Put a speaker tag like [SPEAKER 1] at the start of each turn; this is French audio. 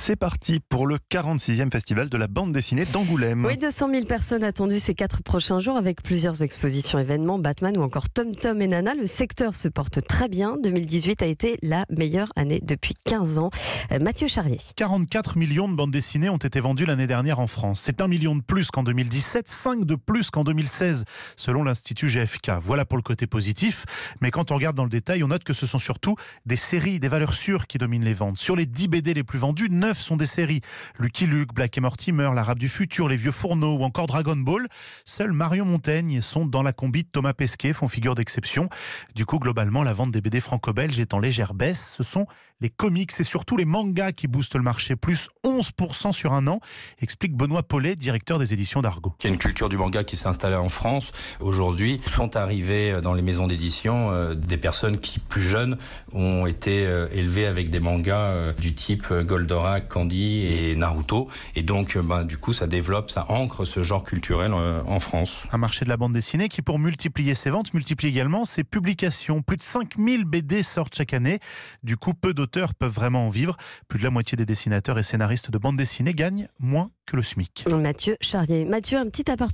[SPEAKER 1] C'est parti pour le 46e festival de la bande dessinée d'Angoulême.
[SPEAKER 2] Oui, 200 000 personnes attendues ces 4 prochains jours avec plusieurs expositions, événements, Batman ou encore Tom Tom et Nana. Le secteur se porte très bien. 2018 a été la meilleure année depuis 15 ans. Mathieu Charrier.
[SPEAKER 3] 44 millions de bandes dessinées ont été vendues l'année dernière en France. C'est 1 million de plus qu'en 2017, 5 de plus qu'en 2016, selon l'Institut GfK. Voilà pour le côté positif. Mais quand on regarde dans le détail, on note que ce sont surtout des séries, des valeurs sûres qui dominent les ventes. Sur les 10 BD les plus vendus, 9 sont des séries. Lucky Luke, Black et Mortimer, L'Arabe du futur, Les Vieux Fourneaux ou encore Dragon Ball. Seuls Marion Montaigne sont dans la combi de Thomas Pesquet, font figure d'exception. Du coup, globalement, la vente des BD franco-belges est en légère baisse. Ce sont les comics et surtout les mangas qui boostent le marché, plus 11% sur un an, explique Benoît Paulet, directeur des éditions d'Argo.
[SPEAKER 4] Il y a une culture du manga qui s'est installée en France. Aujourd'hui, sont arrivées dans les maisons d'édition des personnes qui, plus jeunes, ont été élevées avec des mangas du type Goldorak, Candy et Naruto. Et donc, du coup, ça développe, ça ancre ce genre culturel en France.
[SPEAKER 3] Un marché de la bande dessinée qui, pour multiplier ses ventes, multiplie également ses publications. Plus de 5000 BD sortent chaque année. Du coup, peu d'auteurs peuvent vraiment en vivre. Plus de la moitié des dessinateurs et scénaristes de bande dessinée gagnent moins que le SMIC.
[SPEAKER 2] Mathieu Charrier. Mathieu, un petit appartement